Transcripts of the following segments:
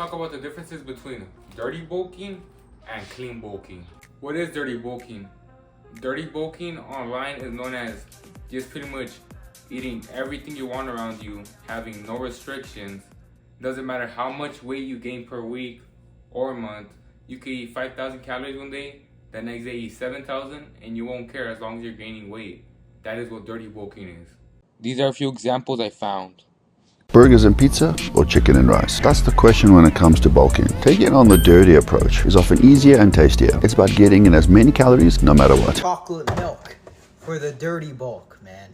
talk about the differences between dirty bulking and clean bulking. What is dirty bulking? Dirty bulking online is known as just pretty much eating everything you want around you, having no restrictions. Doesn't matter how much weight you gain per week or month. You could eat 5,000 calories one day, the next day eat 7,000, and you won't care as long as you're gaining weight. That is what dirty bulking is. These are a few examples I found. Burgers and pizza or chicken and rice? That's the question when it comes to bulking. Taking on the dirty approach is often easier and tastier. It's about getting in as many calories no matter what. Chocolate milk for the dirty bulk, man.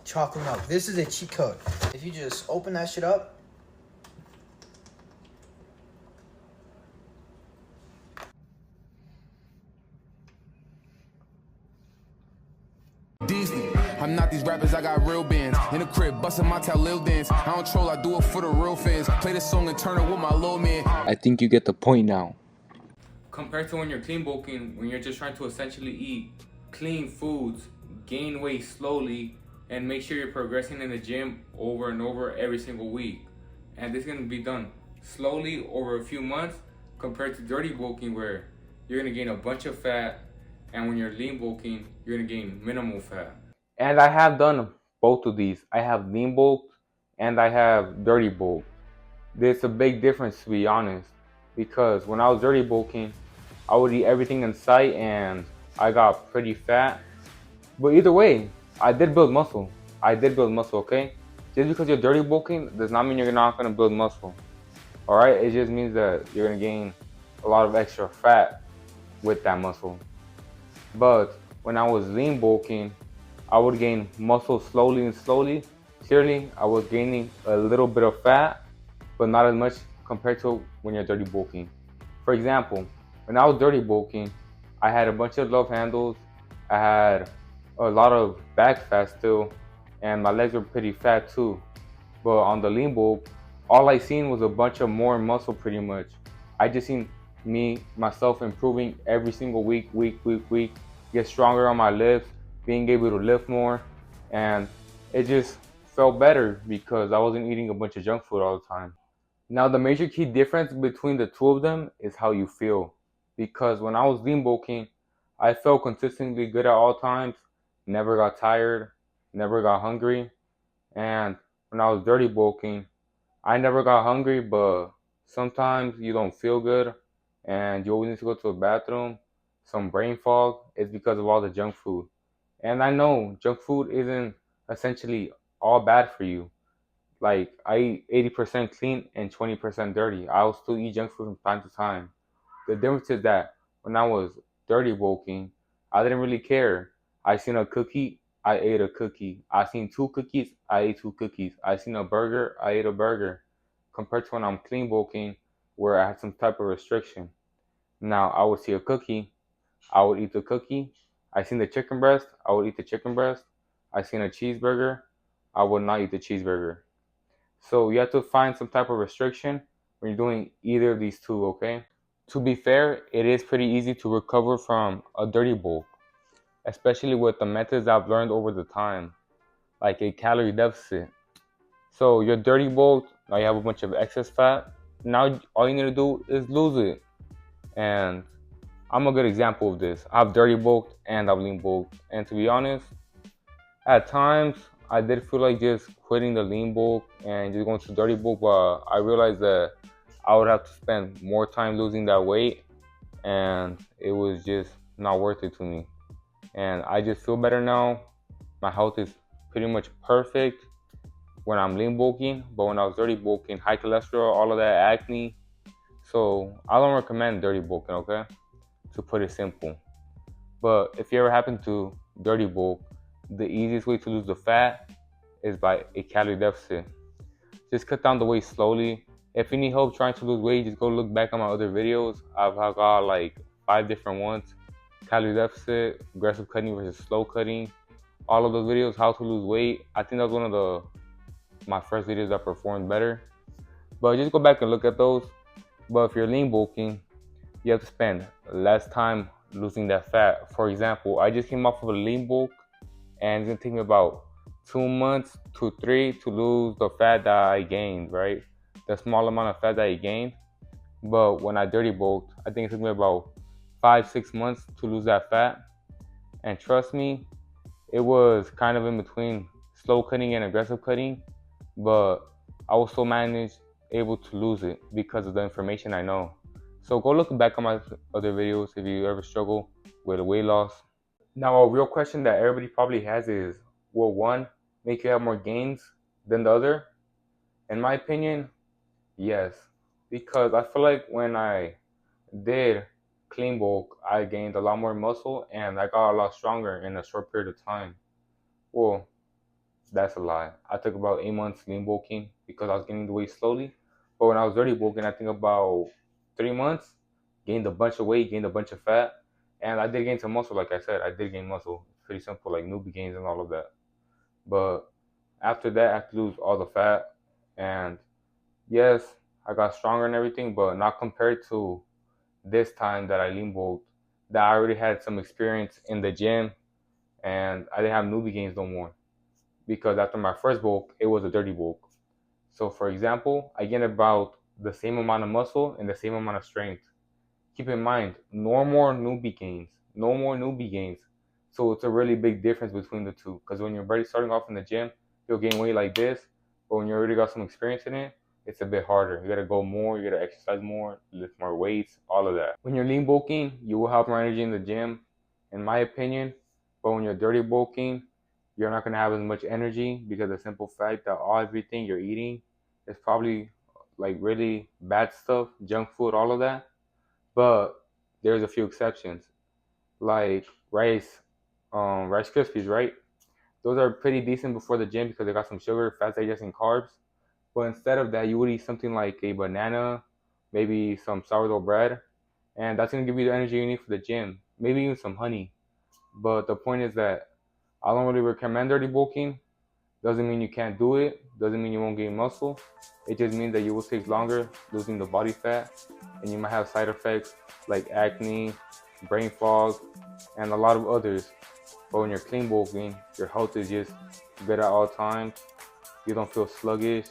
Chocolate milk. This is a cheat code. If you just open that shit up. I'm not these rappers, I got real bands. In the crib, busting my tail, lil dance. I don't troll, I do it for the real fans. Play this song and turn it with my little man. I think you get the point now. Compared to when you're clean bulking, when you're just trying to essentially eat clean foods, gain weight slowly, and make sure you're progressing in the gym over and over every single week. And this is gonna be done slowly over a few months, compared to dirty bulking where you're gonna gain a bunch of fat, and when you're lean bulking, you're gonna gain minimal fat. And I have done both of these. I have lean bulk and I have dirty bulk. There's a big difference, to be honest, because when I was dirty bulking, I would eat everything in sight and I got pretty fat. But either way, I did build muscle. Okay? Just because you're dirty bulking does not mean you're not gonna build muscle. Alright? It just means that you're gonna gain a lot of extra fat with that muscle. But when I was lean bulking, I would gain muscle slowly and slowly. Clearly, I was gaining a little bit of fat, but not as much compared to when you're dirty bulking. For example, when I was dirty bulking, I had a bunch of love handles, I had a lot of back fat still, and my legs were pretty fat too. But on the lean bulk, all I seen was a bunch of more muscle pretty much. I just seen myself improving every single week, get stronger on my lifts, being able to lift more, and it just felt better because I wasn't eating a bunch of junk food all the time. Now the major key difference between the two of them is how you feel, because when I was lean bulking, I felt consistently good at all times, never got tired, never got hungry. And when I was dirty bulking, I never got hungry, but sometimes you don't feel good and you always need to go to the bathroom, some brain fog. It's because of all the junk food. And I know junk food isn't essentially all bad for you. Like, I eat 80% clean and 20% dirty. I will still eat junk food from time to time. The difference is that when I was dirty bulking, I didn't really care. I seen a cookie, I ate a cookie. I seen 2 cookies, I ate 2 cookies. I seen a burger, I ate a burger. Compared to when I'm clean bulking, where I had some type of restriction. Now, I would see a cookie, I would eat the cookie. I seen the chicken breast, I would eat the chicken breast. I seen a cheeseburger, I would not eat the cheeseburger. So you have to find some type of restriction when you're doing either of these two, okay? To be fair, it is pretty easy to recover from a dirty bulk, especially with the methods I've learned over the time, like a calorie deficit. So you're dirty bulk, now you have a bunch of excess fat. Now all you need to do is lose it. And I'm a good example of this. I've dirty bulked and I've lean bulked. And to be honest, at times I did feel like just quitting the lean bulk and just going to dirty bulk, but I realized that I would have to spend more time losing that weight and it was just not worth it to me. And I just feel better now. My health is pretty much perfect when I'm lean bulking, but when I was dirty bulking, high cholesterol, all of that acne. So I don't recommend dirty bulking, okay? To put it simple. But if you ever happen to dirty bulk, the easiest way to lose the fat is by a calorie deficit. Just cut down the weight slowly. If you need help trying to lose weight, just go look back on my other videos. I've got like 5 different ones. Calorie deficit, aggressive cutting versus slow cutting. All of those videos, how to lose weight. I think that was one of my first videos that performed better. But just go back and look at those. But if you're lean bulking, you have to spend less time losing that fat. For example, I just came off of a lean bulk and it's gonna take me about 2 months to 3 to lose the fat that I gained, right? The small amount of fat that I gained. But when I dirty bulked, I think it took me about 5-6 months to lose that fat. And trust me, it was kind of in between slow cutting and aggressive cutting, but I was still managed able to lose it because of the information I know. So go look back on my other videos if you ever struggle with weight loss. Now, a real question that everybody probably has is, will one make you have more gains than the other? In my opinion, yes. Because I feel like when I did clean bulk, I gained a lot more muscle and I got a lot stronger in a short period of time. Well, that's a lie. I took about 8 months lean bulking because I was gaining the weight slowly. But when I was dirty bulking, I think about 3 months, gained a bunch of weight, gained a bunch of fat, and I did gain some muscle. Like I said, I did gain muscle. It's pretty simple, like newbie gains and all of that. But after that, I had to lose all the fat, and yes, I got stronger and everything, but not compared to this time that I lean bulked. That I already had some experience in the gym, and I didn't have newbie gains no more because after my first bulk, it was a dirty bulk. So for example, I gained about the same amount of muscle and the same amount of strength. Keep in mind, no more newbie gains, no more newbie gains. So it's a really big difference between the two. Because when you're already starting off in the gym, you'll gain weight like this. But when you already got some experience in it, it's a bit harder. You gotta go more, you gotta exercise more, lift more weights, all of that. When you're lean bulking, you will have more energy in the gym, in my opinion. But when you're dirty bulking, you're not gonna have as much energy because of the simple fact that everything you're eating is probably like really bad stuff, junk food, all of that. But there's a few exceptions, like Rice Krispies, right? Those are pretty decent before the gym because they got some sugar, fats, digesting carbs. But instead of that, you would eat something like a banana, maybe some sourdough bread, and that's gonna give you the energy you need for the gym. Maybe even some honey. But the point is that I don't really recommend dirty bulking. Doesn't mean you can't do it. Doesn't mean you won't gain muscle. It just means that you will take longer losing the body fat, and you might have side effects like acne, brain fog, and a lot of others. But when you're clean bulking, your health is just good at all times. You don't feel sluggish,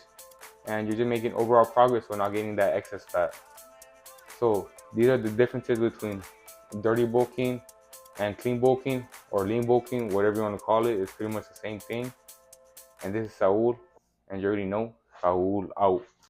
and you're just making overall progress when not gaining that excess fat. So these are the differences between dirty bulking and clean bulking, or lean bulking, whatever you want to call it. It's pretty much the same thing. And this is Saul, and you already know, Saul out.